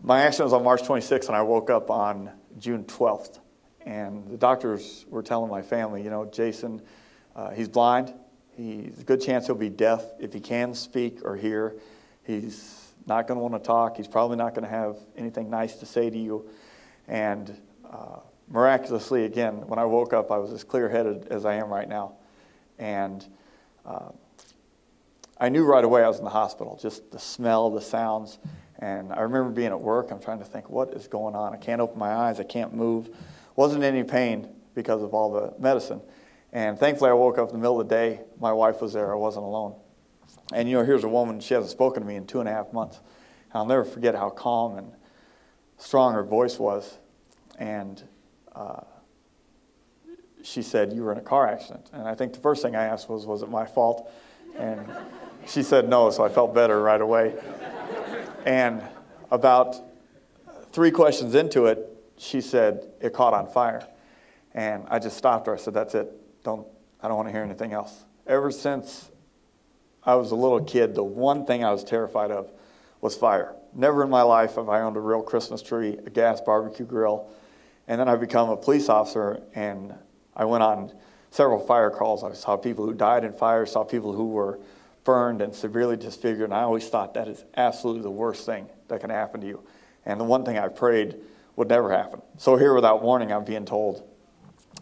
My accident was on March 26th, and I woke up on June 12th. And the doctors were telling my family, you know, Jason, he's blind. He's a good chance he'll be deaf. If he can speak or hear, he's not going to want to talk. He's probably not going to have anything nice to say to you. And miraculously, again, when I woke up, I was as clear-headed as I am right now. And I knew right away I was in the hospital, just the smell, the sounds. And I remember being at work. I'm trying to think, what is going on? I can't open my eyes. I can't move. Wasn't in any pain because of all the medicine. And thankfully, I woke up in the middle of the day. My wife was there. I wasn't alone. And, you know, here's a woman. She hasn't spoken to me in 2.5 months. I'll never forget how calm and strong her voice was. And she said, "You were in a car accident." And I think the first thing I asked was it my fault? And she said no, so I felt better right away. And about 3 questions into it, she said, "It caught on fire." And I just stopped her. I said, "That's it. I don't want to hear anything else." Ever since I was a little kid, the one thing I was terrified of was fire. Never in my life have I owned a real Christmas tree, a gas barbecue grill. And then I became a police officer, and I went on several fire calls. I saw people who died in fire, saw people who were burned and severely disfigured, and I always thought that is absolutely the worst thing that can happen to you. And the one thing I prayed would never happen. So here, without warning, I'm being told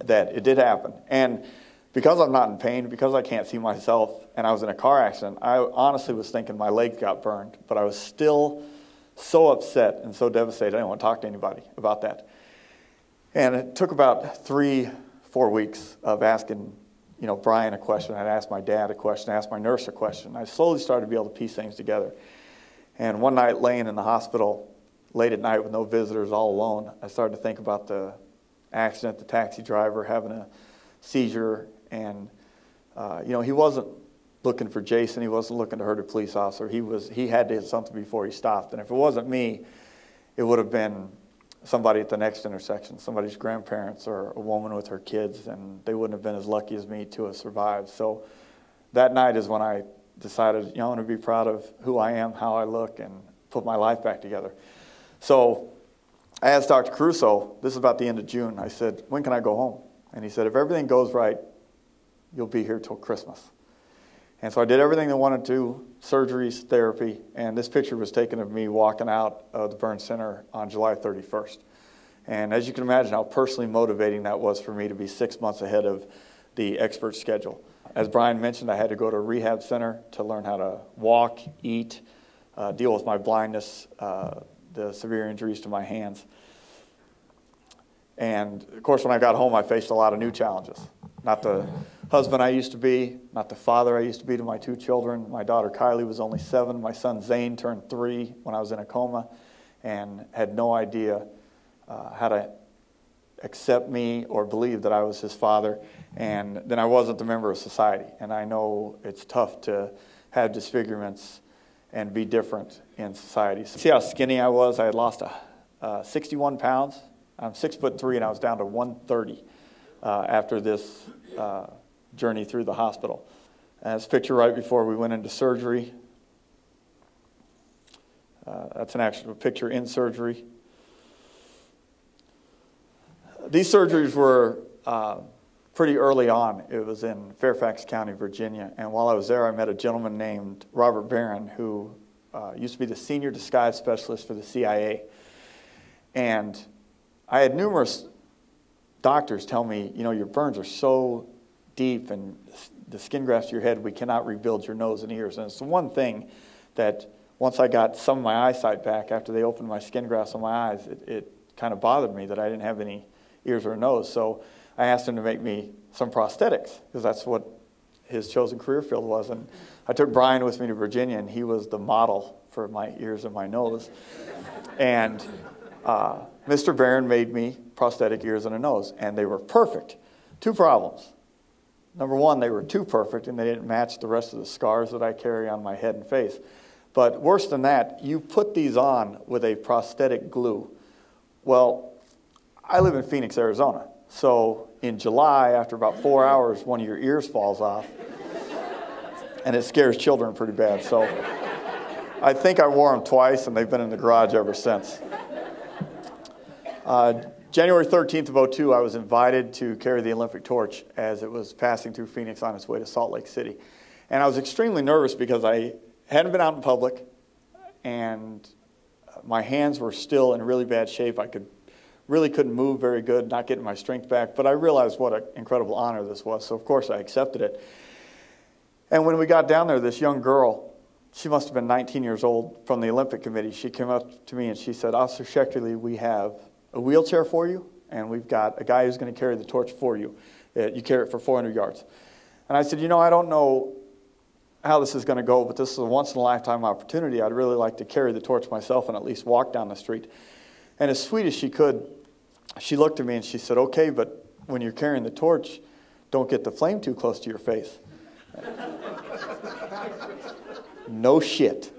that it did happen. And because I'm not in pain, because I can't see myself, and I was in a car accident, I honestly was thinking my leg got burned, but I was still so upset and so devastated. I didn't want to talk to anybody about that. And it took about 3-4 weeks of asking, you know, Brian a question. I'd ask my dad a question, I asked my nurse a question. I slowly started to be able to piece things together. And one night, laying in the hospital late at night with no visitors, all alone, I started to think about the accident, the taxi driver having a seizure. And, you know, he wasn't looking for Jason. He wasn't looking to hurt a police officer. He had to hit something before he stopped. And if it wasn't me, it would have been somebody at the next intersection, somebody's grandparents or a woman with her kids, and they wouldn't have been as lucky as me to have survived. So that night is when I decided, you know, I want to be proud of who I am, how I look, and put my life back together. So I asked Dr. Caruso, this is about the end of June, I said, "When can I go home?" And he said, "If everything goes right, you'll be here till Christmas." And so I did everything they wanted to, surgeries, therapy, and this picture was taken of me walking out of the burn center on July 31st. And as you can imagine how personally motivating that was for me to be 6 months ahead of the expert schedule. As Brian mentioned, I had to go to a rehab center to learn how to walk, eat, deal with my blindness, the severe injuries to my hands. And, of course, when I got home, I faced a lot of new challenges. Not the husband I used to be, not the father I used to be to my 2 children. My daughter Kylie was only 7. My son Zane turned 3 when I was in a coma and had no idea how to accept me or believe that I was his father. And then I wasn't a member of society. And I know it's tough to have disfigurements and be different in society. See how skinny I was? I had lost 61 pounds. I'm 6'3", and I was down to 130 after this journey through the hospital. And this picture right before we went into surgery. That's an actual picture in surgery. These surgeries were pretty early on. It was in Fairfax County, Virginia. And while I was there, I met a gentleman named Robert Barron, who used to be the senior disguise specialist for the CIA. And I had numerous doctors tell me, you know, your burns are so deep and the skin grafts to your head, we cannot rebuild your nose and ears. And it's the one thing that once I got some of my eyesight back after they opened my skin grafts on my eyes, it kind of bothered me that I didn't have any ears or a nose. So I asked him to make me some prosthetics because that's what his chosen career field was. And I took Brian with me to Virginia, and he was the model for my ears and my nose. And Mr. Barron made me prosthetic ears and a nose, and they were perfect. 2 problems. Number one, they were too perfect, and they didn't match the rest of the scars that I carry on my head and face. But worse than that, you put these on with a prosthetic glue. Well, I live in Phoenix, Arizona. So in July, after about 4 hours, one of your ears falls off, and it scares children pretty bad. So I think I wore them twice, and they've been in the garage ever since. January 13th of '02, I was invited to carry the Olympic torch as it was passing through Phoenix on its way to Salt Lake City. And I was extremely nervous because I hadn't been out in public, and my hands were still in really bad shape. I really couldn't move very good, not getting my strength back, but I realized what an incredible honor this was, so of course I accepted it. And when we got down there, this young girl, she must have been 19 years old, from the Olympic Committee, she came up to me and she said, "Officer Schechterle, we have a wheelchair for you, and we've got a guy who's going to carry the torch for you. You carry it for 400 yards. And I said, "You know, I don't know how this is going to go, but this is a once-in-a-lifetime opportunity. I'd really like to carry the torch myself and at least walk down the street." And as sweet as she could, she looked at me and she said, "Okay, but when you're carrying the torch, don't get the flame too close to your face." No shit.